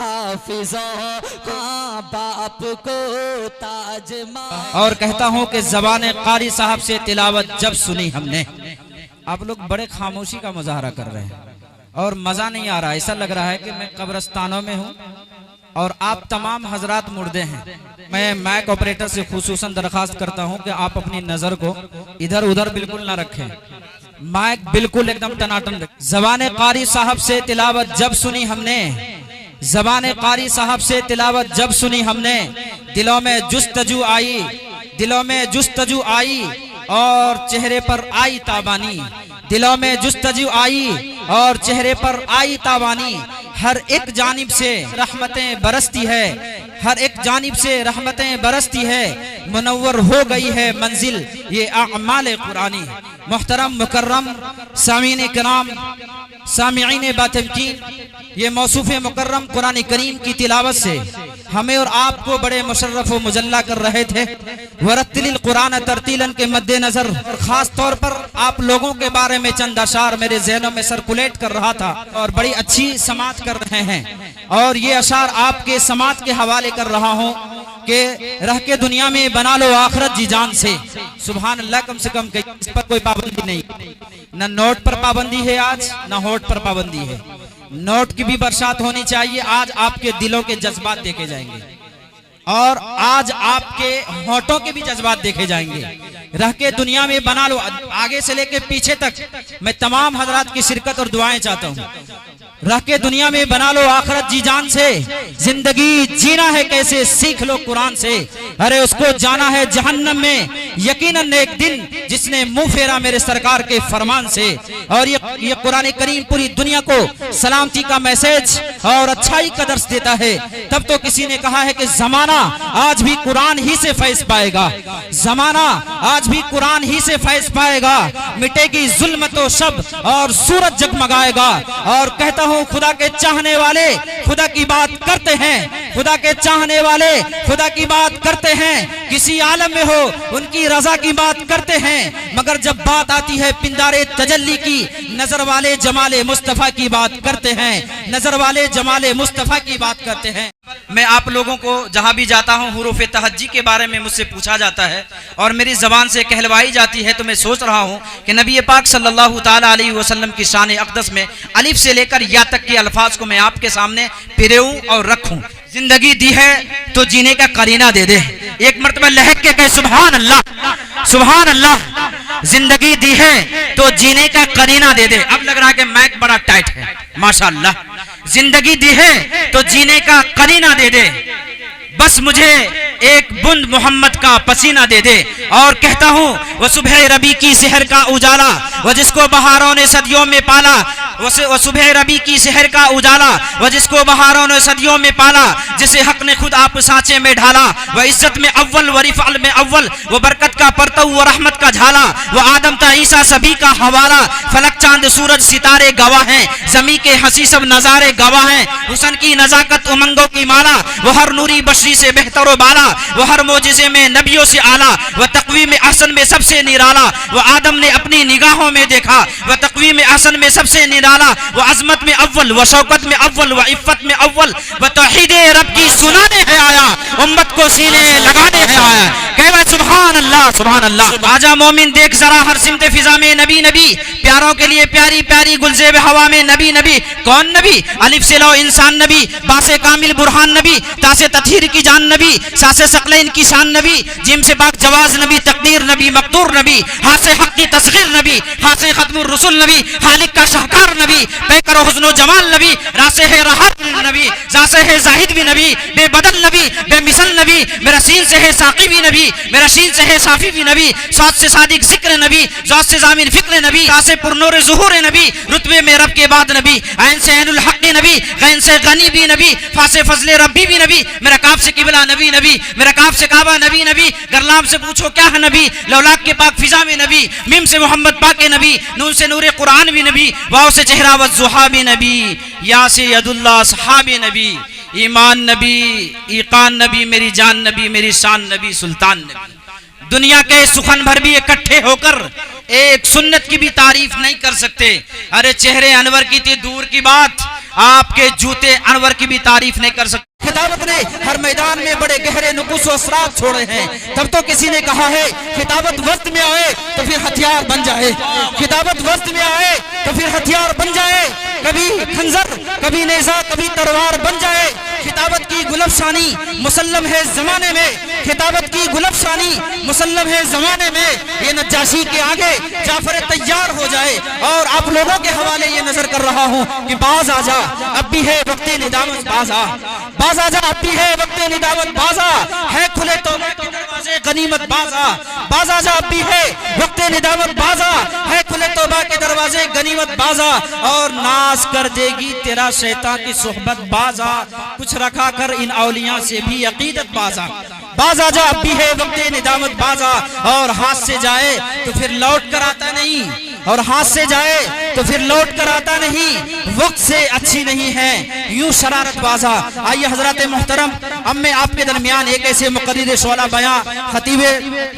हाफिजों को बाप को ताज मा। और कहता हूँ कि ज़बान कारी साहब से तिलावत जब सुनी हमने। आप लोग बड़े खामोशी का मुजाहरा कर रहे हैं और मजा नहीं आ रहा। ऐसा लग रहा है कि मैं कब्रिस्तानों में हूँ और आप तमाम हजरात मुर्दे हैं। मैं माइक ऑपरेटर से खुसूसन दरखास्त करता हूँ कि आप अपनी नजर को इधर उधर बिल्कुल ना रखें, माइक बिल्कुल एकदम टनाटन रखें। ज़बान कारी साहब से तिलावत जब सुनी हमने, ज़बान कारी साहब से तिलावत जब सुनी हमने, दिलों में जुस्तजू आई, दिलों में जुस्तजू आई और चेहरे पर आई ताबानी, दिलों में जुस्तजू आई और चेहरे पर आई ताबानी। हर एक जानिब से रहमतें बरसती है, हर एक जानिब से रहमतें बरसती है। मुनव्वर हो गई है मंजिल ये आमाल कुरानी। मुहतरम मुकर्रम सामीन किराम सामिईन बातमकीन, ये मौसूफ़ मुकर्रम कुरान करीम की तिलावत से हमें और आपको बड़े मुशर्रफ व मुजल्ला कर रहे थे। वरत्तिलिल कुरान तरतीलन के मद्देनजर और खास तौर पर आप लोगों के बारे में चंद अशार मेरे ज़हनों में सर्कुलेट कर रहा था और बड़ी अच्छी समात कर रहे हैं। और ये अशार आपके समात के हवाले कर रहा हूँ कि रह के दुनिया में बना लो आखिरत जी जान से। सुभान अल्लाह। कम से कम इस पर कोई पाबंदी नहीं, न नोट पर पाबंदी है आज, न होठ पर पाबंदी है। नोट की भी बरसात होनी चाहिए। आज आपके दिलों के जज्बात देखे जाएंगे और आज आपके होठों के भी जज्बात देखे जाएंगे। रह के दुनिया में बना लो, आगे से लेके पीछे तक मैं तमाम हजरात की शिरकत और दुआएं चाहता हूँ। रह के दुनिया में बना लो आखिरत जी जान से, जिंदगी जीना है कैसे सीख लो कुरान से। अरे उसको जाना है जहन्नम में यकीनन एक दिन जिसने मुंह फेरा मेरे सरकार के फरमान से। और ये कुरान करीम पूरी दुनिया को सलामती का मैसेज और अच्छाई का दर्स देता है। तब तो किसी ने कहा है कि जमाना आज भी कुरान ही से फैज पाएगा, जमाना आज भी कुरान ही से फैज पाएगा। मिटेगी जुल्मत व शब और सूरज जगमगाएगा। और कहता हूँ खुदा के चाहने वाले खुदा की बात करते हैं, खुदा के चाहने वाले खुदा की बात करते हैं। किसी आलम में हो उनकी रजा की बात करते हैं, मगर जब बात आती है पिंदारे तजल्ली की, नजर वाले जमाले मुस्तफा की बात करते हैं, नजर वाले जमाले मुस्तफा की बात करते हैं। मैं आप लोगों को जहां भी जाता हूं हुरूफ तहज्जी के बारे में मुझसे पूछा जाता है और मेरी जबान से कहलवाई जाती है, तो मैं सोच रहा हूं कि नबी पाक सल्लल्लाहु ताला अलैहि वसल्लम की शान अक़दस में अलिफ से लेकर या तक के अल्फाज को मैं आपके सामने पिरेऊं और रखूं। जिंदगी दी है तो जीने का करीना दे दे। एक मर्तबा लहक के कहे सुभान अल्लाह, सुभान अल्लाह। जिंदगी दी है तो जीने का करीना दे दे। अब लग रहा है कि माइक बड़ा टाइट है, माशाअल्लाह। जिंदगी दी है तो जीने का करीना दे दे, बस मुझे एक बूंद मोहम्मद का पसीना दे दे। और कहता हूँ वह सुबह रबी की शहर का उजाला, वह जिसको बहारों ने सदियों में पाला, वह सुबह रबी की शहर का उजाला, वह जिसको बहारों ने सदियों में पाला, जिसे हक ने खुद आप सांचे में ढाला। वह इज्जत में अव्वल, व रिफ़अल में अव्वल, वह बरकत का परतव, व रहमत का झाला। वह आदम था ईसा सभी का हवाला, फलक चांद सूरज सितारे गवाह हैं, जमी के हंसी सब नजारे गवाह हैं। हुस्न की नजाकत उमंगों की माला, वह हर नूरी बशरी से बेहतर व बाला, वह हर मोजिज़े में नबियों से आला, वह तक़वीम अहसन में सबसे निराला। वह आदम ने अपनी निगाहों में देखा, वह तक़वीम अहसन में सबसे निराला। वह अज़मत में अव्वल, वह शौकत में अव्वल, वह इफ़्फ़त में अव्वल। वह तौहीद रब की सुनाने है आया, उम्मत को सीने लगाने है आया। कहे सुभान अल्लाह, सुभान अल्लाह। आजा मोमिन देख जरा हर सिमत फिजा में नबी नबी, प्यारों के लिए प्यारी प्यारी गुलज़ेब हवा में नबी नबी। कौन नबी? अलिफ से लो इंसान नबी, बासे कामिल बुरहान नबी, तासे तथहीर की जान नबी, सासे सकलैन की शान नबी, जिम से बाक जवाज नबी, तकदीर नबी, मकदूर नबी, हाथ से हक की तस्गीर नबी, हाथ से खत्मुर रसूल नबी, खालिक का शाहकार नबी, पैकर हुस्न जमाल नबी, रासे है राहत नबी, जासे है जाहिद भी नबी, बेबदल नबी, बेमिसल नबी, मेरा सीन से है साकी भी नबी, मेरा शीन से है साफी भी नबी, सात से सादिक जिक्र नबी, जात से जामिन फिक्र नबी, तासे पुरनूर ज़ुहूर नबी, रुतबे में रब के बाद नबी, ऐन से ऐनुल हक नबी, गैन से गनी भी नबी, फासे फजले रब्बी भी नबी, मेरा काफ से किबला नबी नबी, मेरा काफ से काबा नबी नबी, गरलाम से पूछो क्या है नबी, लौलाक के पाक फिजा में नबी, मीम से मोहम्मद पाक नबी, नून से नूर कुरान भी नबी, वाव से चेहरा व ज़ुहा भी नबी, या से यदुल्लाह सहाबी नबी, ईमान नबी, ईकान नबी, मेरी जान नबी, मेरी शान नबी, सुल्तान नबी। दुनिया के सुखन भर भी इकट्ठे होकर एक सुन्नत की भी तारीफ नहीं कर सकते। अरे चेहरे अनवर की थी दूर की बात, आपके जूते अनवर की भी तारीफ नहीं कर सकते। खिताबत ने हर मैदान में बड़े गहरे नुकुस और असरात छोड़े हैं। तब तो किसी ने कहा है खिताबत वक्त में आए तो फिर हथियार बन जाए, खिताबत वक्त में आए तो फिर हथियार बन जाए, कभी खंजर कभी नेज़ा कभी तलवार बन जाए। खिताबत की गुलफशानी मुसल्लम है जमाने में, खिताबत की गुलफशानी मुसल्लम है जमाने में। ये नज्जाशी के आगे जाफर तैयार हो जाए। और आप लोगों के हवाले ये नजर कर रहा हूँ कि बाज आजा अब भी है वक्ते निदामत, बाजा बाज आजा अब भी है वक्ते निदामत, बाजा है खुले तौबा के दरवाजे गनीमत, बाजा बाज आजा अब भी है वक्ते निदामत, बाजा है खुले तौबा के दरवाजे गनीमत, बाजा और नाश कर देगी तेरा शैतान की सोहबत, बाजा कुछ रखा कर इन औलिया से भी अकीदत, बाजा बाज आजा अब भी है वक्ते निदामत, बाजा और हाथ से जाए तो फिर लौट कर आता नहीं, और हाथ से जाए तो फिर लौट कर आता नहीं, वक्त से अच्छी नहीं है यूं शरारत बाजा। आइए हजरत मोहतरम, अब मैं आपके दरमियान एक ऐसे मुक़र्रिर शोला बयां खतीब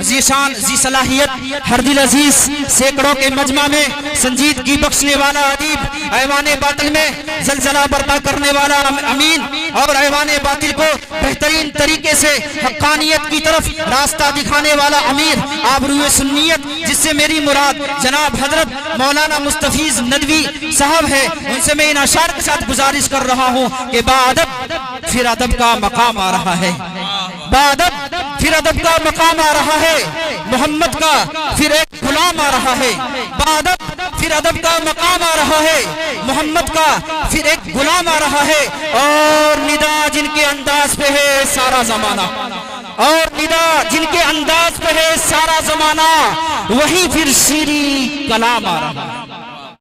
जीशान जी सलाहियत हर दिल अजीज सैकड़ों के मजमा में संजीदगी बख्शने वाला अदीब, ऐवाने बातिल में जलजला बर्पा करने वाला अमीन और ऐवाने बातिल को बेहतरीन तरीके से हक्कानियत की तरफ रास्ता दिखाने वाला अमीर, आबरूए सुन्नियत जिससे मेरी मुराद जनाब हजरत मौलाना मुस्तफीज नदवी साहब है, उनसे मैं इन अशार के साथ गुजारिश कर रहा हूँ कि बाअदब फिर अदब का मकाम आ रहा है, बाअदब फिर अदब का मकाम आ रहा है, मोहम्मद का फिर एक गुलाम आ रहा है, बाअदब फिर अदब का मकाम आ रहा है, मोहम्मद का फिर एक गुलाम आ रहा है। और निदा जिनके अंदाज पे है सारा जमाना, और निदा जिनके अंदाज पे है सारा जमाना, वही फिर शीरी कलाम आ रहा है।